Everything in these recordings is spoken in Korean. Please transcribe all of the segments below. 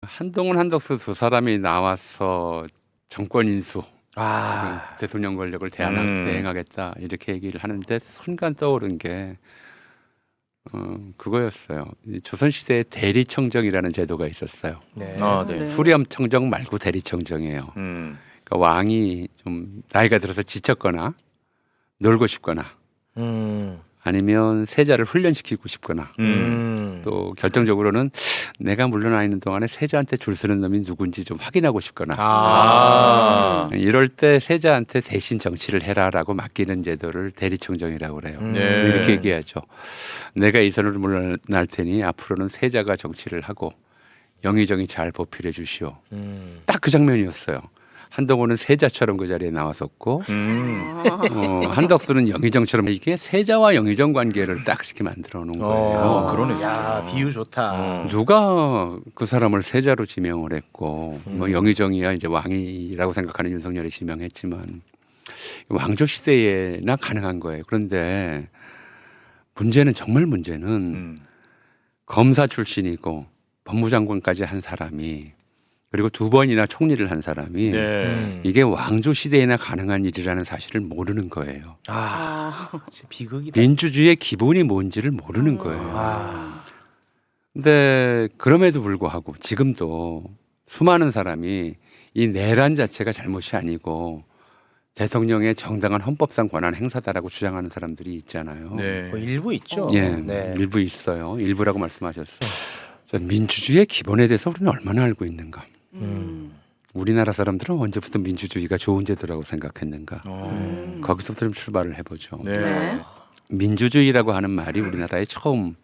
한동훈, 한덕수 두 사람이 나와서 정권 인수, 대통령 권력을 대행하겠다 이렇게 얘기를 하는데 순간 떠오른 게 그거였어요. 조선시대에 대리청정이라는 제도가 있었어요. 네. 네. 수렴청정 말고 대리청정이에요. 그러니까 왕이 좀 나이가 들어서 지쳤거나 놀고 싶거나 아니면 세자를 훈련시키고 싶거나 또 결정적으로는 내가 물러나 있는 동안에 세자한테 줄 서는 놈이 누군지 좀 확인하고 싶거나 이럴 때 세자한테 대신 정치를 해라라고 맡기는 제도를 대리청정이라고 그래요. 이렇게 얘기하죠. 내가 이 선으로 물러날 테니 앞으로는 세자가 정치를 하고 영의정이 잘 보필해 주시오. 딱 그 장면이었어요. 한동훈은 세자처럼 그 자리에 나왔었고 한덕수는 영의정처럼 이게 세자와 영의정 관계를 딱 이렇게 만들어 놓은 거예요. 그러네. 야, 비유 좋다. 누가 그 사람을 세자로 지명을 했고 뭐 영의정이야 이제 왕이라고 생각하는 윤석열이 지명했지만 왕조 시대에나 가능한 거예요. 그런데 문제는 정말 문제는 검사 출신이고 법무장관까지 한 사람이 그리고 2번이나 총리를 한 사람이 이게 왕조 시대에나 가능한 일이라는 사실을 모르는 거예요. 진짜 비극이다. 민주주의의 기본이 뭔지를 모르는 거예요. 근데 그럼에도 불구하고 지금도 수많은 사람이 이 내란 자체가 잘못이 아니고 대통령의 정당한 헌법상 권한 행사다라고 주장하는 사람들이 있잖아요. 뭐 일부 있죠. 예, 네. 일부 있어요. 일부라고 말씀하셨어요. 민주주의의 기본에 대해서 우리는 얼마나 알고 있는가? 우리나라 사람들은 언제부터 민주주의가 좋은 제도라고 생각했는가? 거기서부터 좀 출발을 해보죠. 네. 민주주의라고 하는 말이 우리나라에 처음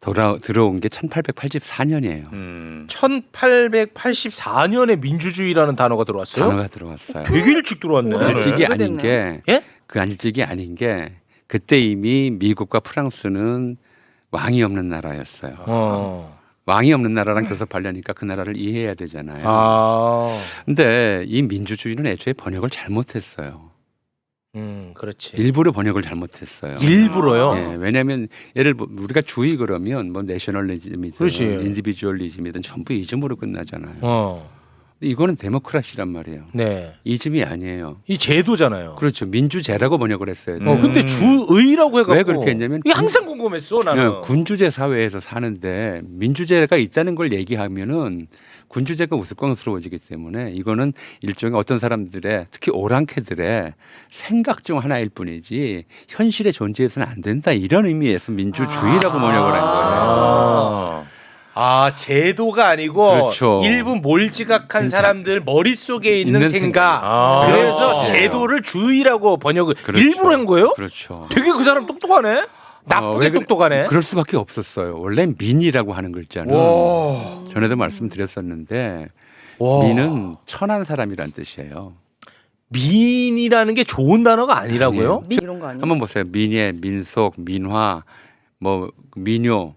들어온 게 1884년이에요. 1884년에 민주주의라는 단어가 들어왔어요? 단어가 들어왔어요. 되게 일찍 들어왔네. 일찍이 아닌 게, 예? 그 일찍이 아닌 게 그때 이미 미국과 프랑스는 왕이 없는 나라였어요. 왕이 없는 나라랑 교섭하려니까 그 나라를 이해해야 되잖아요. 근데 이 민주주의는 애초에 번역을 잘못했어요. 그렇지. 일부러 번역을 잘못했어요. 일부러요? 예, 왜냐하면 우리가 주의 그러면 뭐 내셔널리즘이든 그렇지. 인디비주얼리즘이든 전부 이즘으로 끝나잖아요. 근데 이거는 데모크라시란 말이에요. 네. 이즘이 아니에요. 이 제도잖아요. 그렇죠. 민주제라고 번역을 했어요. 근데 주의라고 해갖고 왜 그렇게 했냐면 이게 항상 궁금했어 나는. 군주제 사회에서 사는데 민주제가 있다는 걸 얘기하면은 군주제가 우스꽝스러워지기 때문에 이거는 일종의 어떤 사람들의 특히 오랑캐들의 생각 중 하나일 뿐이지 현실의 존재해서는 안 된다 이런 의미에서 민주주의라고 번역을 한 거예요. 제도가 아니고 그렇죠. 일부 몰지각한 사람들 머릿속에 있는 생각. 그래서 제도를 주의라고 번역을 그렇죠. 일부러 한 거예요? 그렇죠. 되게 그 사람 똑똑하네. 나쁘게 똑똑하네. 그럴 수밖에 없었어요. 원래 민이라고 하는 글자는 전에도 말씀드렸었는데 민은 천한 사람이란 뜻이에요. 민이라는 게 좋은 단어가 아니라고요? 민 이런 거 아니에요? 한번 보세요. 민예, 민속, 민화, 뭐 민요,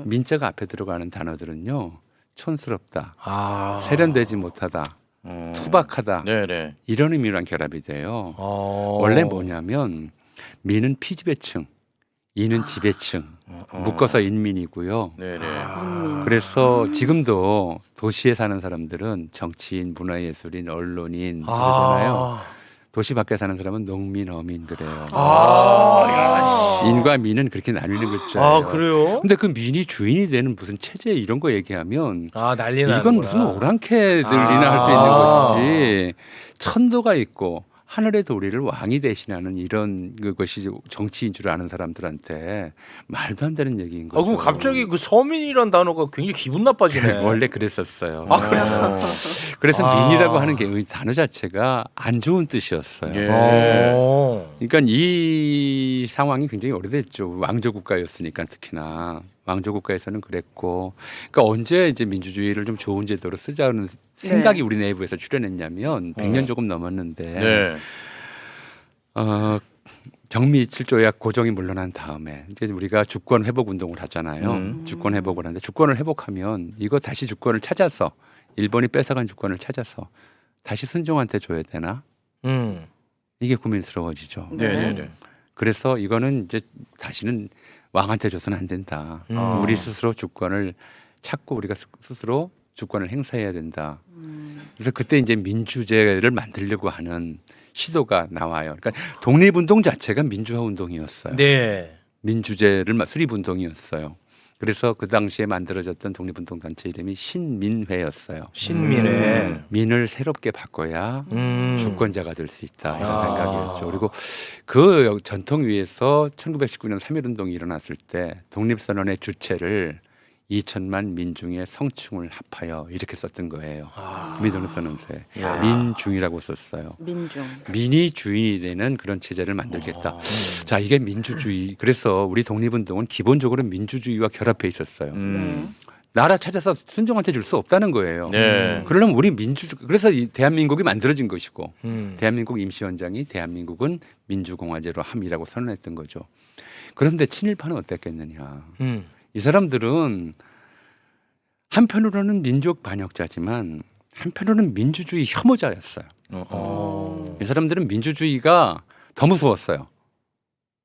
민자가 앞에 들어가는 단어들은요 촌스럽다, 세련되지 못하다, 투박하다 이런 의미랑 결합이 돼요. 원래 뭐냐면 민은 피지배층, 인은 지배층, 묶어서 인민이고요. 그래서 지금도 도시에 사는 사람들은 정치인, 문화예술인, 언론인 그러잖아요. 도시 밖에 사는 사람은 농민, 어민 그래요. 인과 민은 그렇게 나뉘는 글자예요. 그래요? 근데 그 민이 주인이 되는 무슨 체제 이런 거 얘기하면 난리 나는 이건 무슨 오랑캐들이나 할 수 있는 것이지 천도가 있고 하늘의 도리를 왕이 대신하는 이런 것이 정치인 줄 아는 사람들한테 말도 안 되는 얘기인 거죠. 그럼 갑자기 그 서민이란 단어가 굉장히 기분 나빠지네. 원래 그랬었어요. 그래요? 그래서 민이라고 하는 게 이 단어 자체가 안 좋은 뜻이었어요. 그러니까 이 상황이 굉장히 오래됐죠. 왕조 국가였으니까 특히나 왕조 국가에서는 그랬고, 그러니까 언제 이제 민주주의를 좀 좋은 제도로 쓰자는 생각이 우리 내부에서 출현했냐면 100년 조금 넘었는데 정미 7조약 고종이 물러난 다음에 이제 우리가 주권 회복 운동을 하잖아요. 주권 회복을 하는데 주권을 회복하면 이거 다시 주권을 찾아서 일본이 뺏어간 주권을 찾아서 다시 순종한테 줘야 되나? 이게 고민스러워지죠. 그래서 이거는 이제 다시는 왕한테 줘서는 안 된다. 우리 스스로 주권을 찾고 우리가 스스로 주권을 행사해야 된다. 그래서 그때 이제 민주제를 만들려고 하는 시도가 나와요. 그러니까 독립운동 자체가 민주화 운동이었어요. 네. 민주제를 수립운동이었어요. 그래서 그 당시에 만들어졌던 독립운동 단체 이름이 신민회였어요. 신민회. 민을 새롭게 바꿔야 주권자가 될 수 있다 이런 생각이었죠. 그리고 그 전통 위에서 1919년 3.1운동이 일어났을 때 독립선언의 주체를 2천만 민중의 성충을 합하여 이렇게 썼던 거예요. 독립선언서에 민중이라고 썼어요. 민중. 민이 주인이 되는 그런 체제를 만들겠다. 자, 이게 민주주의. 그래서 우리 독립운동은 기본적으로 민주주의와 결합해 있었어요. 나라 찾아서 순종한테 줄 수 없다는 거예요. 네. 그러려면 우리 그래서 이 대한민국이 만들어진 것이고 대한민국 임시원장이 대한민국은 민주공화제로 함이라고 선언했던 거죠. 그런데 친일파는 어땠겠느냐. 이 사람들은 한편으로는 민족 반역자지만 한편으로는 민주주의 혐오자였어요. 이 사람들은 민주주의가 더 무서웠어요.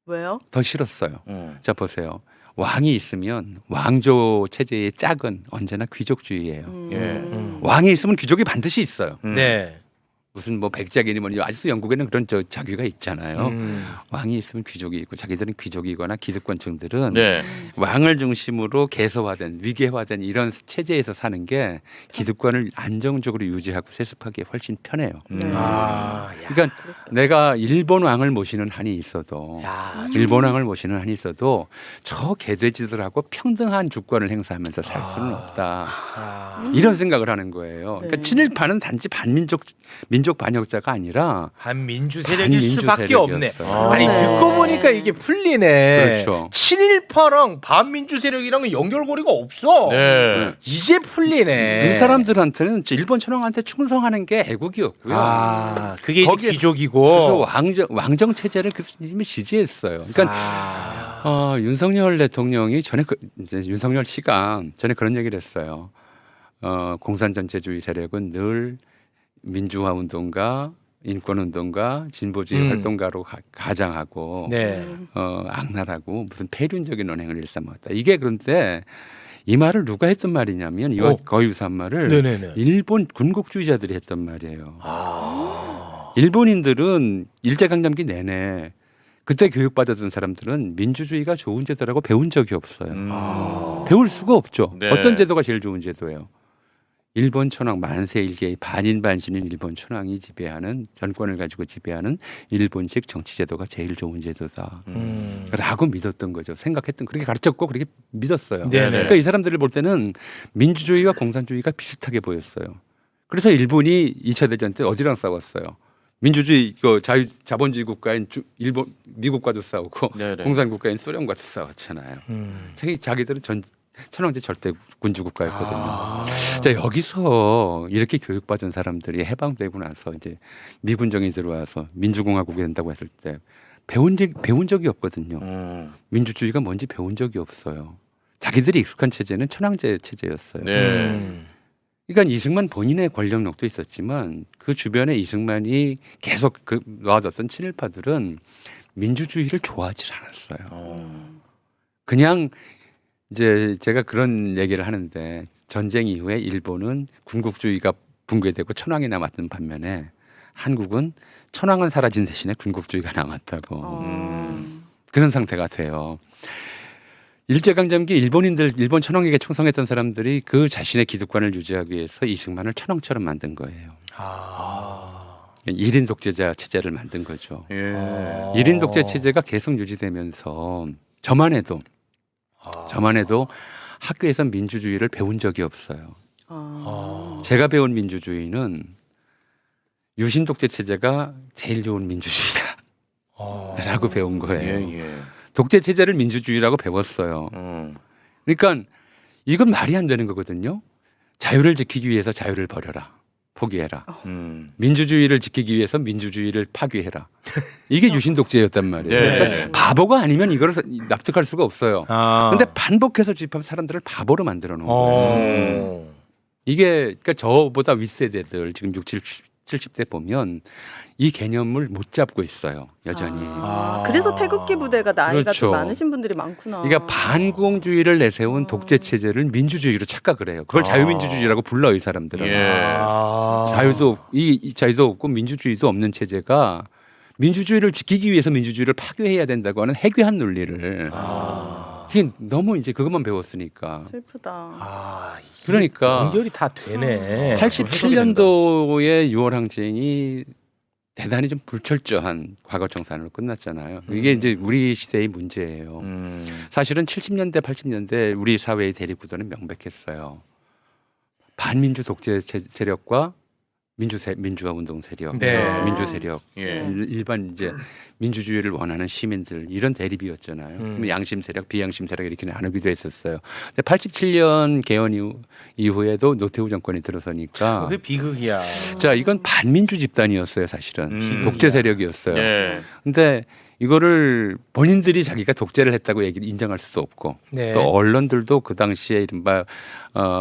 왜요? 더 싫었어요. 자, 보세요. 왕이 있으면 왕조 체제의 짝은 언제나 귀족주의예요. 왕이 있으면 귀족이 반드시 있어요. 네. 무슨 뭐 백작이니 뭐니 아직도 영국에는 그런 자규가 있잖아요. 왕이 있으면 귀족이 있고 자기들은 귀족이거나 기득권층들은 네. 왕을 중심으로 개서화된 위계화된 이런 체제에서 사는 게 기득권을 안정적으로 유지하고 세습하기에 훨씬 편해요. 그러니까 내가 일본 왕을 모시는 한이 있어도 일본 왕을 모시는 한이 있어도 저 개돼지들하고 평등한 주권을 행사하면서 살 수는 없다. 이런 생각을 하는 거예요. 그러니까 친일파는 단지 민족 반역자가 아니라 반민주 세력일 반민주 수밖에 없네. 세력이었어요. 아니 네. 듣고 보니까 이게 풀리네. 그렇죠. 친일파랑 반민주 세력이랑은 연결고리가 없어. 네. 이제 풀리네. 그 사람들한테는 일본 천황한테 충성하는 게 애국이었고요. 그게 이제 거기에- 귀족이고. 그래서 왕정 체제를 교수님이 지지했어요. 그러니까 윤석열 대통령이 이제 윤석열 씨가 전에 그런 얘기를 했어요. 공산전체주의 세력은 늘 민주화 운동가, 인권 운동가, 진보주의 활동가로 가장하고 네. 악랄하고 무슨 폐륜적인 언행을 일삼았다. 이게 그런데 이 말을 누가 했던 말이냐면 이와 거의 유사한 말을 네네네. 일본 군국주의자들이 했던 말이에요. 일본인들은 일제강점기 내내 그때 교육받았던 사람들은 민주주의가 좋은 제도라고 배운 적이 없어요. 배울 수가 없죠. 네. 어떤 제도가 제일 좋은 제도예요? 일본 천황 만세 일개의 반인반신인 일본 천황이 지배하는 전권을 가지고 지배하는 일본식 정치 제도가 제일 좋은 제도다. 라고 믿었던 거죠. 생각했던 그렇게 가르쳤고 그렇게 믿었어요. 네네. 그러니까 이 사람들을 볼 때는 민주주의와 공산주의가 비슷하게 보였어요. 그래서 일본이 2차 대전 때 어디랑 싸웠어요? 민주주의 자본주의 국가인 미국과도 싸우고 네네. 공산국가인 소련과도 싸웠잖아요. 자기들은 천황제 절대 군주 국가였거든요. 자, 여기서 이렇게 교육받은 사람들이 해방되고 나서 이제 미군정이 들어와서 민주공화국이 된다고 했을 때 배운 적이 없거든요. 민주주의가 뭔지 배운 적이 없어요. 자기들이 익숙한 체제는 천황제 체제였어요. 네. 그러니까 이승만 본인의 권력력도 있었지만 그 주변에 이승만이 계속 놓아뒀던 친일파들은 민주주의를 좋아하지 않았어요. 그냥 이제 제가 그런 얘기를 하는데 전쟁 이후에 일본은 군국주의가 붕괴되고 천황이 남았던 반면에 한국은 천황은 사라진 대신에 군국주의가 남았다고 그런 상태가 돼요. 일제강점기 일본 천황에게 충성했던 사람들이 그 자신의 기득권을 유지하기 위해서 이승만을 천황처럼 만든 거예요. 1인 독재자 체제를 만든 거죠. 예. 1인 독재 체제가 계속 유지되면서 저만 해도 학교에서 민주주의를 배운 적이 없어요. 제가 배운 민주주의는 유신 독재 체제가 제일 좋은 민주주의다라고 배운 거예요. 예. 독재 체제를 민주주의라고 배웠어요. 그러니까 이건 말이 안 되는 거거든요. 자유를 지키기 위해서 자유를 버려라. 포기해라. 민주주의를 지키기 위해서 민주주의를 파괴해라. 이게 유신 독재였단 말이에요. 네. 그러니까 바보가 아니면 이걸 납득할 수가 없어요. 그런데 반복해서 주입하면 사람들을 바보로 만들어 놓은 거예요. 이게 그러니까 저보다 윗세대들 지금 60, 70대 보면 이 개념을 못 잡고 있어요. 여전히. 그래서 태극기 부대가 나이가 그렇죠. 좀 많으신 분들이 많구나. 그러니까 반공주의를 내세운 독재 체제를 민주주의로 착각을 해요. 그걸 자유민주주의라고 불러요, 이 사람들은. 이 자유도 없고 민주주의도 없는 체제가 민주주의를 지키기 위해서 민주주의를 파괴해야 된다고 하는 해괴한 논리를. 그게 너무 이제 그것만 배웠으니까. 슬프다. 그러니까 연결이 다 되네. 87년도의 6월 항쟁이 대단히 좀 불철저한 과거 청산으로 끝났잖아요. 이게 이제 우리 시대의 문제예요. 사실은 70년대, 80년대 우리 사회의 대립구도는 명백했어요. 반민주 독재 세력과 민주화 운동 세력, 네. 민주 세력, 예. 일반 이제 민주주의를 원하는 시민들 이런 대립이었잖아요. 그럼 양심 세력, 비양심 세력 이렇게 나누기도 했었어요. 근데 87년 개헌 이후에도 노태우 정권이 들어서니까 그게 비극이야. 자 이건 반민주 집단이었어요, 사실은 독재 세력이었어요. 네. 근데 이거를 본인들이 자기가 독재를 했다고 얘기를 인정할 수도 없고 네. 또 언론들도 그 당시에 이른바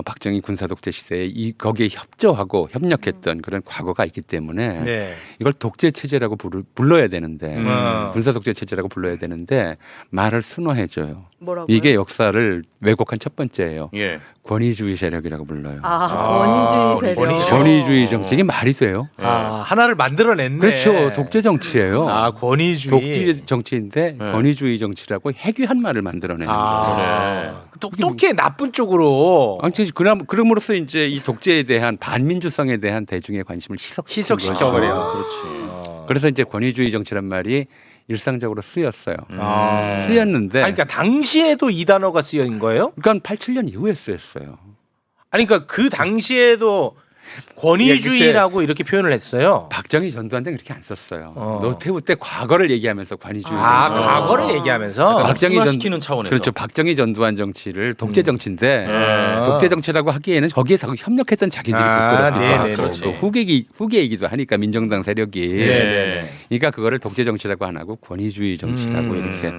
박정희 군사 독재 시대에 거기에 협조하고 협력했던 그런 과거가 있기 때문에 네. 이걸 독재 체제라고 불러야 되는데 음. 군사 독재 체제라고 불러야 되는데 말을 순화해줘요. 뭐라고요? 이게 역사를 왜곡한 첫 번째예요. 예. 권위주의 세력이라고 불러요. 권위주의 세력. 권위주의. 권위주의 정책이 말이 돼요? 하나를 만들어냈네. 그렇죠. 독재 정치예요. 권위주의. 독재 정치인데 네. 권위주의 정치라고 해괴한 말을 만들어내는 거죠. 똑똑해 나쁜 쪽으로 아무튼 그럼으로써 이제 이 독재에 대한 반민주성에 대한 대중의 관심을 희석시켜버려. 그렇지. 그래서 이제 권위주의 정치란 말이 일상적으로 쓰였어요. 아. 쓰였는데, 그러니까 당시에도 이 단어가 쓰인 거예요? 그러니까 87년 이후에 쓰였어요. 아니 그러니까 그 당시에도 권위주의라고 이렇게 표현을 했어요. 박정희 전두환 때는 그렇게 안 썼어요. 노태우 때 과거를 얘기하면서 권위주의. 과거를 얘기하면서 박정희 순화시키는 차원에서. 그렇죠. 박정희 전두환 정치를 독재 정치인데 독재 정치라고 하기에는 거기에서 협력했던 자기들이 부끄럽기도 네네, 하고 그렇지. 또 후계이기도 하니까 민정당 세력이. 네네. 그러니까 그거를 독재 정치라고 안 하고 권위주의 정치라고 이렇게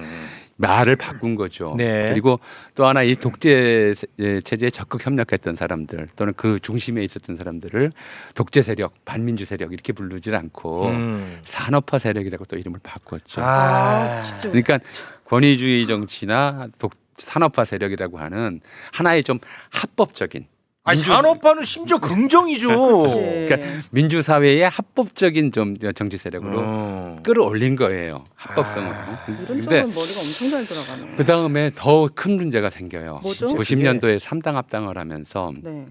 말을 바꾼 거죠. 네. 그리고 또 하나 이 독재 체제에 적극 협력했던 사람들 또는 그 중심에 있었던 사람들을 독재 세력, 반민주 세력 이렇게 부르지 않고 산업화 세력이라고 또 이름을 바꿨죠. 진짜. 그러니까 권위주의 정치나 산업화 세력이라고 하는 하나의 좀 합법적인 산업화는 심지어 긍정이죠. 그러니까 민주 사회의 합법적인 좀 정치 세력으로 끌어올린 거예요. 합법성으로. 이런 근데 쪽은 머리가 엄청 잘 돌아가네. 그 다음에 더 큰 문제가 생겨요. 뭐죠? 90년도에 3당 합당을 하면서 네.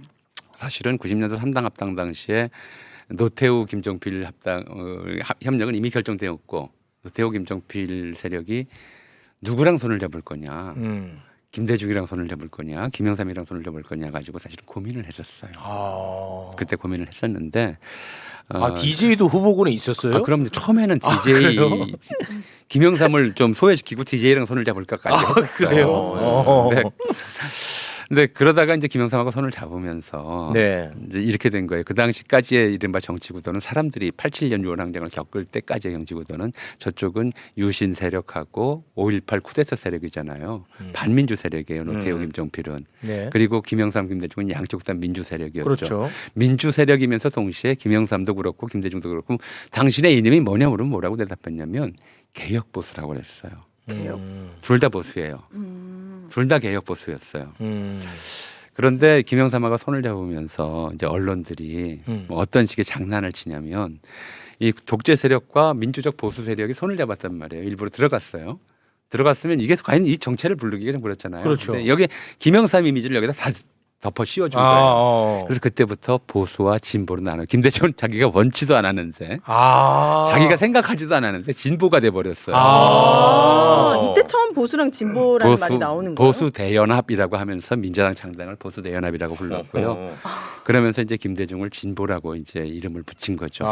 사실은 90년도 3당 합당 당시에 노태우 김종필 합당 협력은 이미 결정되었고 노태우 김종필 세력이 누구랑 손을 잡을 거냐. 김대중이랑 손을 잡을 거냐, 김영삼이랑 손을 잡을 거냐 가지고 사실 고민을 했었어요. 그때 고민을 했었는데 DJ도 후보군에 있었어요? 그럼 처음에는 DJ 김영삼을 좀 소외시키고 DJ랑 손을 잡을까까지 했었어요. 그래요? 네. 근데 그러다가 이제 김영삼하고 손을 잡으면서 네. 이제 이렇게 된 거예요. 그 당시까지의 이른바 정치 구도는 사람들이 87년 6월 항쟁을 겪을 때까지의 정치 구도는 저쪽은 유신 세력하고 5.18 쿠데타 세력이잖아요. 반민주 세력이에요. 노태우 김종필은. 네. 그리고 김영삼 김대중은 양쪽 다 민주 세력이었죠. 그렇죠. 민주 세력이면서 동시에 김영삼도 그렇고 김대중도 그렇고 당신의 이름이 뭐냐 물으면 뭐라고 대답했냐면 개혁 보수라고 그랬어요. 개혁. 둘 다 보수예요. 둘 다 개혁 보수였어요. 그런데 김영삼하고 손을 잡으면서 이제 언론들이 뭐 어떤 식의 장난을 치냐면 이 독재 세력과 민주적 보수 세력이 손을 잡았단 말이에요. 일부러 들어갔어요. 들어갔으면 이게 과연 이 정체를 부르기가 좀 그렇잖아요. 그렇죠. 근데 여기 김영삼 이미지를 여기다 다 덮어 씌워준 거예요. 그래서 그때부터 보수와 진보로 나눠. 김대중은 자기가 원치도 않았는데 자기가 생각하지도 않았는데 진보가 돼버렸어요. 이때 처음 보수랑 진보라는 말이 나오는 거예요? 보수 대연합이라고 하면서 민자당 창당을 보수 대연합이라고 불렀고요. 그러면서 이제 김대중을 진보라고 이제 이름을 붙인 거죠.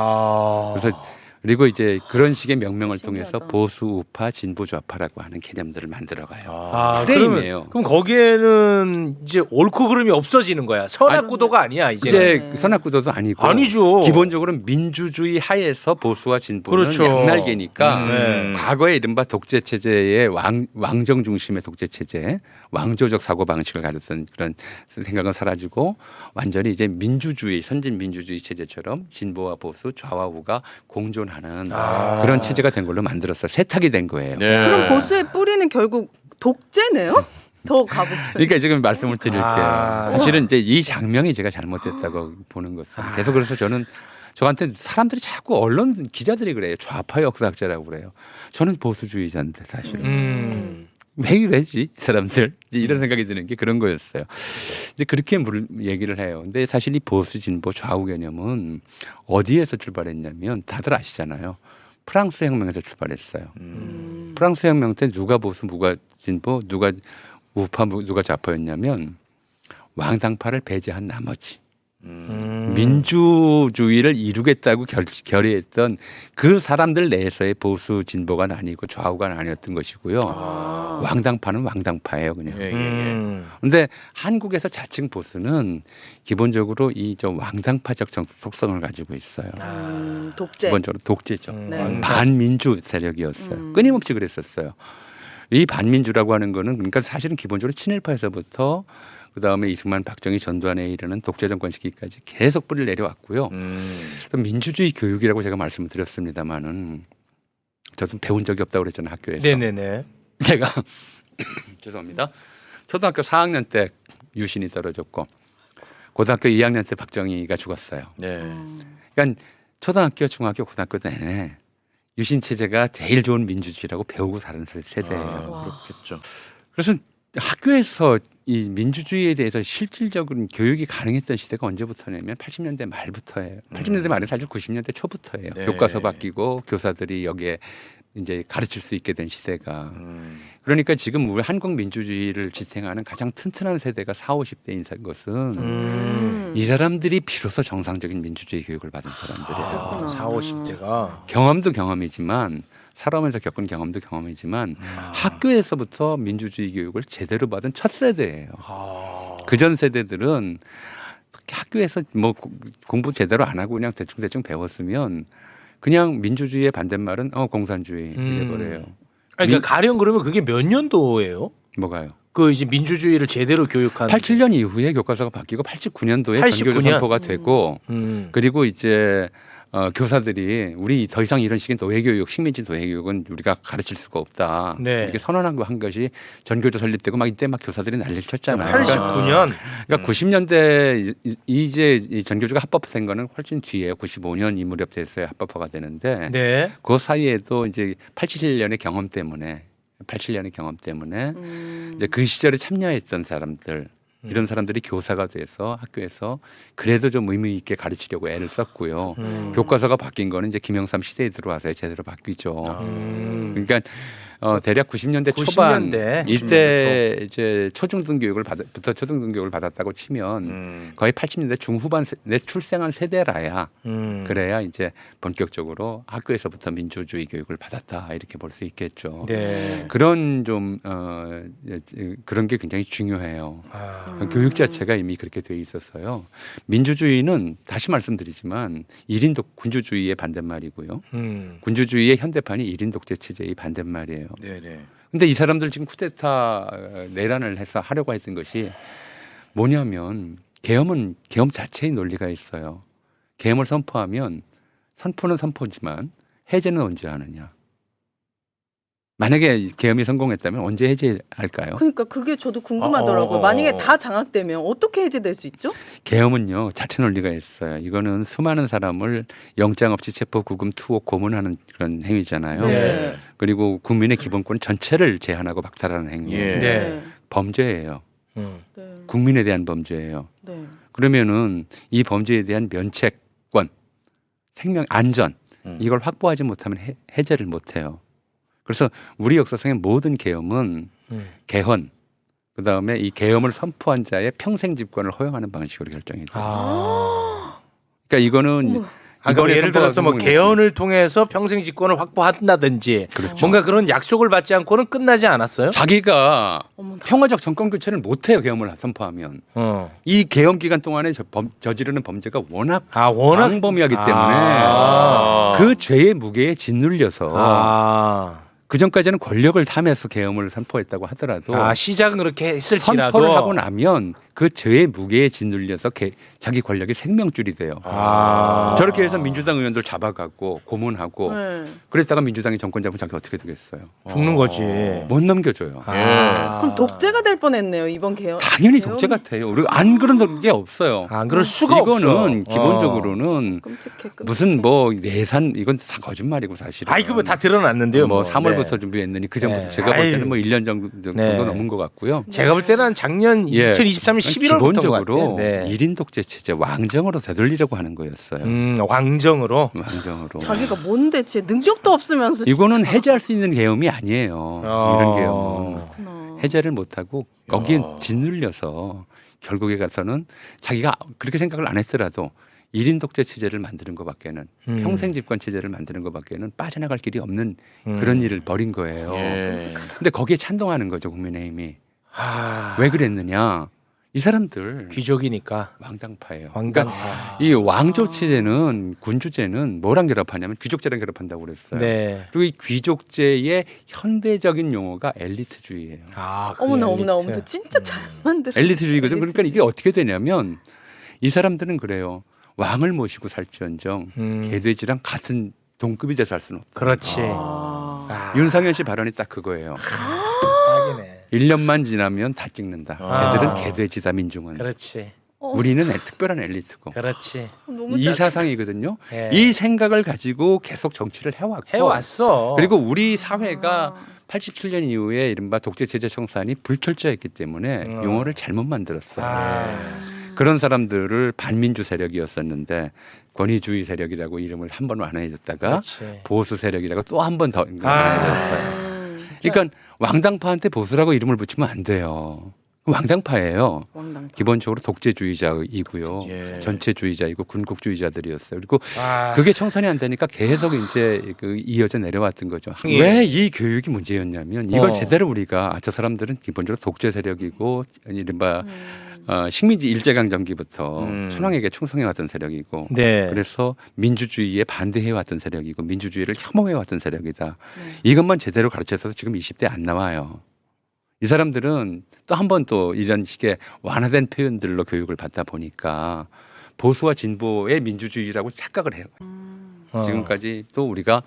그래서 그리고 이제 그런 식의 명명을 신기하다. 통해서 보수 우파, 진보 좌파라고 하는 개념들을 만들어가요. 아, 프레임이에요. 그럼 거기에는 이제 옳고 그름이 없어지는 거야. 선악구도가 아니야 이제. 이제 선악구도도 아니고 아니죠. 기본적으로 민주주의 하에서 보수와 진보는 그렇죠. 양날개니까 네. 과거에 이른바 독재 체제의 왕정 중심의 독재 체제, 왕조적 사고 방식을 가졌던 그런 생각은 사라지고 완전히 이제 민주주의, 선진 민주주의 체제처럼 진보와 보수, 좌와 우가 공존하는 그런 체제가 된 걸로 만들었어요. 세탁이 된 거예요. 네. 그럼 보수의 뿌리는 결국 독재네요? 더 가보면. 그러니까 지금 말씀을 드릴게요. 아. 사실은 이제 이 장면이 제가 잘못됐다고 보는 것은 계속 그래서 저는 저한테 사람들이 자꾸 언론 기자들이 그래요. 좌파 역사학자라고 그래요. 저는 보수주의자인데 사실은. 왜 이러지 이 사람들 이제 이런 생각이 드는 게 그런 거였어요. 이제 그렇게 얘기를 해요. 근데 사실 이 보수 진보 좌우 개념은 어디에서 출발했냐면 다들 아시잖아요. 프랑스 혁명에서 출발했어요. 프랑스 혁명 때 누가 보수 누가 진보 누가 우파 누가 좌파였냐면 왕당파를 배제한 나머지 민주주의를 이루겠다고 결의했던 그 사람들 내에서의 보수 진보가 나뉘고 좌우가 나뉘었던 것이고요. 왕당파는 왕당파예요, 그냥. 근데 한국에서 자칭 보수는 기본적으로 이 좀 왕당파적 속성을 가지고 있어요. 독재. 기본적으로 독재죠. 네. 반민주 세력이었어요. 끊임없이 그랬었어요. 이 반민주라고 하는 거는 그러니까 사실은 기본적으로 친일파에서부터 그 다음에 이승만, 박정희, 전두환에 이르는 독재 정권 시기까지 계속 뿌리를 내려왔고요. 민주주의 교육이라고 제가 말씀을 드렸습니다만은 저도 배운 적이 없다고 그랬잖아요, 학교에서. 네네네. 제가 죄송합니다. 초등학교 4학년 때 유신이 떨어졌고 고등학교 2학년 때 박정희가 죽었어요. 네. 그러니까 초등학교, 중학교, 고등학교 내내 유신 체제가 제일 좋은 민주주의라고 배우고 사는 세대예요. 그렇겠죠. 그래서 학교에서 이 민주주의에 대해서 실질적인 교육이 가능했던 시대가 언제부터냐면 80년대 말부터예요. 80년대 말은 사실 90년대 초부터예요. 네. 교과서 바뀌고 교사들이 여기에 이제 가르칠 수 있게 된 시대가. 그러니까 지금 우리 한국 민주주의를 지탱하는 가장 튼튼한 세대가 40, 50대인 것은 이 사람들이 비로소 정상적인 민주주의 교육을 받은 사람들이에요. 40, 50대가 경험도 경험이지만 살아오면서 겪은 경험도 경험이지만 학교에서부터 민주주의 교육을 제대로 받은 첫 세대예요. 그전 세대들은 학교에서 뭐 공부 제대로 안 하고 그냥 대충 배웠으면 그냥 민주주의의 반대말은 공산주의 이래버려요. 아니, 그러니까 가령 그러면 그게 몇 년도예요? 뭐가요? 그 이제 민주주의를 제대로 교육한 87년 이후에 교과서가 바뀌고 89년도에 89년? 전교조 선포가 되고 그리고 이제 교사들이 우리 더 이상 이런 식의 노예교육, 식민지 노예교육은 우리가 가르칠 수가 없다. 네. 이렇게 선언한 것이 전교조 설립되고 막 이때 막 교사들이 난리를 쳤잖아요. 89년. 그러니까 90년대 이제 이 전교조가 합법화된 거는 훨씬 뒤에요. 95년 이 무렵 돼서야 합법화가 되는데 네. 그 사이에도 이제 87년의 경험 때문에 이제 그 시절에 참여했던 사람들 이런 사람들이 교사가 돼서 학교에서 그래도 좀 의미 있게 가르치려고 애를 썼고요. 교과서가 바뀐 거는 이제 김영삼 시대에 들어와서 제대로 바뀌죠. 그러니까 대략 90년대 초반 90년대. 이때 이제 초중등 교육을 부터 초등등 교육을 받았다고 치면 거의 80년대 중후반 내 출생한 세대라야 그래야 이제 본격적으로 학교에서부터 민주주의 교육을 받았다 이렇게 볼 수 있겠죠. 네. 그런 좀 그런 게 굉장히 중요해요. 교육 자체가 이미 그렇게 돼 있었어요. 민주주의는 다시 말씀드리지만 1인 군주주의의 반대말이고요. 군주주의의 현대판이 1인 독재 체제의 반대말이에요. 네네. 근데 이 사람들 지금 쿠데타 내란을 해서 하려고 했던 것이 뭐냐면 계엄 자체의 논리가 있어요. 계엄을 선포하면 선포는 선포지만 해제는 언제 하느냐. 만약에 계엄이 성공했다면 언제 해제할까요? 그러니까 그게 저도 궁금하더라고요. 만약에 다 장악되면 어떻게 해제될 수 있죠? 계엄은요 자체 논리가 있어요. 이거는 수많은 사람을 영장 없이 체포, 구금, 투옥, 고문하는 그런 행위잖아요. 네. 그리고 국민의 기본권 전체를 제한하고 박탈하는 행위예요. 네. 범죄예요. 네. 국민에 대한 범죄예요. 네. 그러면은 이 범죄에 대한 면책권, 생명 안전 이걸 확보하지 못하면 해제를 못해요. 그래서 우리 역사상의 모든 계엄은 개헌, 그 다음에 이 계엄을 선포한 자의 평생 집권을 허용하는 방식으로 결정이 돼요. 그러니까 이거는 그럼 이번에 예를 들어서 뭐 선포하고 개헌을 통해서 평생 집권을 확보한다든지 그렇죠. 뭔가 그런 약속을 받지 않고는 끝나지 않았어요? 자기가 어머나. 평화적 정권 교체를 못해요. 계엄을 선포하면 이 계엄 기간 동안에 저지르는 범죄가 워낙 워낙 광범위하기 때문에 그 죄의 무게에 짓눌려서 그 전까지는 권력을 탐해서 계엄을 선포했다고 하더라도 시작은 그렇게 했을지라도 선포를 하고 나면 그 죄의 무게에 짓눌려서 자기 권력이 생명줄이 돼요. 저렇게 해서 민주당 의원들 잡아가고 고문하고 네. 그랬다가 민주당이 정권 잡으면 자기 어떻게 되겠어요? 죽는 거지. 못 넘겨줘요. 그럼 독재가 될 뻔했네요 이번 개헌. 당연히 개헌? 독재 같아요. 우리가 안 그런 게 없어요. 안 그럴 수가 이거는 없어. 기본적으로는 끔찍해. 무슨 뭐 예산 이건 다 거짓말이고 사실은. 그거 다 드러났는데요. 뭐 네. 3월부터 준비했느니 그 전부터 네. 제가 볼 때는 뭐 1년 정도 네. 넘은 것 같고요. 제가 볼 때는 작년 예. 2023년 11월부터 기본적으로 네. 1인 독재 체제 왕정으로 되돌리려고 하는 거였어요. 왕정으로. 왕정으로. 자기가 뭔데 진짜 능력도 없으면서 이거는 진짜. 해제할 수 있는 계엄이 아니에요. 이런 계엄은 그렇구나. 해제를 못하고 거기에 짓눌려서 결국에 가서는 자기가 그렇게 생각을 안 했더라도 1인 독재 체제를 만드는 것밖에는 평생 집권 체제를 만드는 것밖에는 빠져나갈 길이 없는 그런 일을 벌인 거예요. 근데 거기에 찬동하는 거죠 국민의힘이. 왜 그랬느냐? 이 사람들 귀족이니까. 왕당파예요. 왕당파. 그러니까 이 왕조 체제는 군주제는 뭐랑 결합하냐면 귀족제랑 결합한다고 그랬어요. 네. 그리고 이 귀족제의 현대적인 용어가 엘리트주의예요. 어머나 어머나 진짜 잘 만들어. 엘리트주의거든. 그러니까 이게 어떻게 되냐면 이 사람들은 그래요. 왕을 모시고 살지언정 개돼지랑 같은 동급이 돼서 살 수는 없다. 그렇지. 윤상현 씨 발언이 딱 그거예요. 딱이네. 1년만 지나면 다 찍는다. 걔들은 개돼지다 민중은. 그렇지. 우리는 특별한 엘리트고. 그렇지. 너무 이 짜증. 사상이거든요. 네. 이 생각을 가지고 계속 정치를 해왔고 해왔어. 그리고 우리 사회가 87년 이후에 이른바 독재체제 청산이 불철저했기 때문에 용어를 잘못 만들었어요. 그런 사람들을 반민주 세력이었었는데 권위주의 세력이라고 이름을 한 번 완화해줬다가 보수 세력이라고 또 한 번 더 완화해줬어요. 그러니까 왕당파한테 보수라고 이름을 붙이면 안 돼요. 왕당파예요. 왕당파. 기본적으로 독재주의자이고요. 예. 전체주의자이고 군국주의자들이었어요. 그리고 그게 청산이 안 되니까 계속 이제 이어져 내려왔던 거죠. 예. 왜 이 교육이 문제였냐면 이걸 제대로 우리가 저 사람들은 기본적으로 독재 세력이고 이른바 식민지 일제강점기부터 천황에게 충성해왔던 세력이고 네. 그래서 민주주의에 반대해왔던 세력이고 민주주의를 혐오해왔던 세력이다. 이것만 제대로 가르쳐서 지금 20대 안 나와요. 이 사람들은 또 한 번 또 이런 식의 완화된 표현들로 교육을 받다 보니까 보수와 진보의 민주주의라고 착각을 해요. 지금까지 또 우리가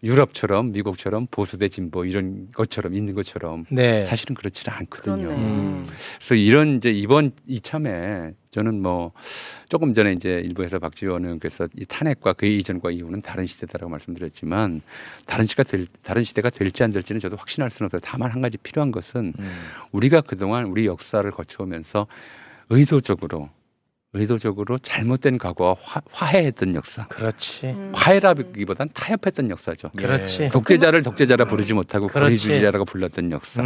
유럽처럼 미국처럼 보수 대 진보 이런 것처럼 있는 것처럼 네. 사실은 그렇지는 않거든요. 그렇네. 그래서 이런 이제 이번 이참에 저는 뭐 조금 전에 이제 일부에서 박지원 의원께서 이 탄핵과 그 이전과 이후는 다른 시대다라고 말씀드렸지만 다른 시대가 될지 안 될지는 저도 확신할 수는 없어요. 다만 한 가지 필요한 것은 우리가 그동안 우리 역사를 거쳐오면서 의도적으로 잘못된 과거와 화해했던 역사. 그렇지. 화해라기보단 타협했던 역사죠. 그렇지. 독재자를 독재자라 부르지 못하고 그렇지. 권위주의자라고 불렀던 역사.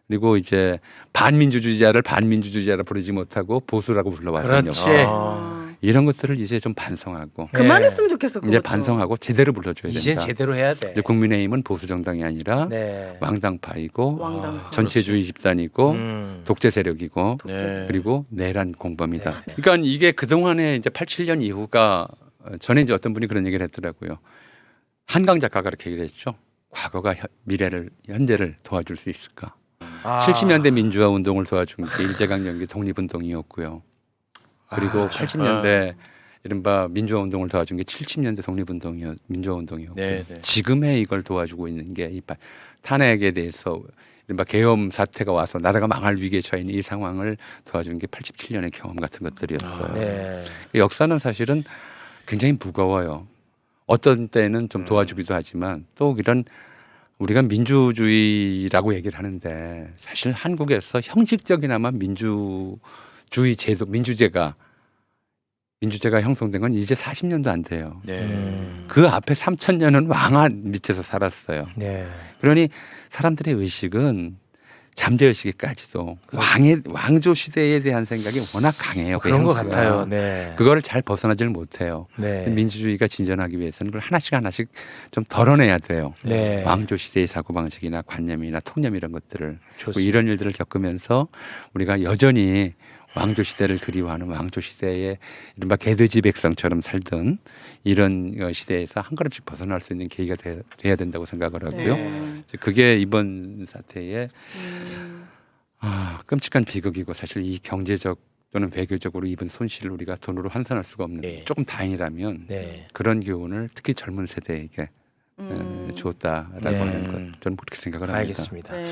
그리고 이제 반민주주의자를 반민주주의자라 부르지 못하고 보수라고 불러왔던 그렇지. 역사. 이런 것들을 이제 좀 반성하고 그만했으면 좋겠어. 이제 그것도. 반성하고 제대로 불러줘야 이제 된다. 제대로 해야 돼. 이제 국민의힘은 보수 정당이 아니라 네. 왕당파이고 왕당파. 전체주의 집단이고 독재 세력이고 네. 그리고 내란 공범이다. 그러니까 이게 그 동안에 이제 87년 이후가 전에 이제 어떤 분이 그런 얘기를 했더라고요. 한강 작가가 그렇게 얘기했죠. 과거가 미래를 현재를 도와줄 수 있을까? 70년대 민주화 운동을 도와준 게 일제강점기 독립운동이었고요. 그리고 80년대 이른바 민주화 운동을 도와준 게 70년대 민주화 운동이었고 네. 지금의 이걸 도와주고 있는 게 이 탄핵에 대해서 이른바 계엄 사태가 와서 나라가 망할 위기에 처해 있는 이 상황을 도와준 게 87년의 경험 같은 것들이었어요. 네. 역사는 사실은 굉장히 무거워요. 어떤 때는 좀 도와주기도 하지만 또 이런 우리가 민주주의라고 얘기를 하는데 사실 한국에서 형식적이나마 민주주의 제도, 민주제가 형성된 건 이제 40년도 안 돼요. 그 앞에 3,000년은 왕한 밑에서 살았어요. 네. 그러니 사람들의 의식은 잠재의식까지도 왕조 시대에 대한 생각이 워낙 강해요. 그런 것 향수가. 같아요. 네. 그거를 잘 벗어나지를 못해요. 네. 민주주의가 진전하기 위해서는 그걸 하나씩 좀 덜어내야 돼요. 네. 왕조 시대의 사고방식이나 관념이나 통념 이런 것들을 좋습니다. 이런 일들을 겪으면서 우리가 여전히 왕조 시대를 그리워하는 왕조 시대의 이른바 개돼지 백성처럼 살던 이런 시대에서 한 걸음씩 벗어날 수 있는 계기가 돼야 된다고 생각을 하고요. 네. 그게 이번 사태의 끔찍한 비극이고 사실 이 경제적 또는 외교적으로 입은 손실을 우리가 돈으로 환산할 수가 없는 네. 조금 다행이라면 네. 그런 교훈을 특히 젊은 세대에게 주었다라고 네. 하는 것 저는 그렇게 생각을 합니다. 알겠습니다. 네.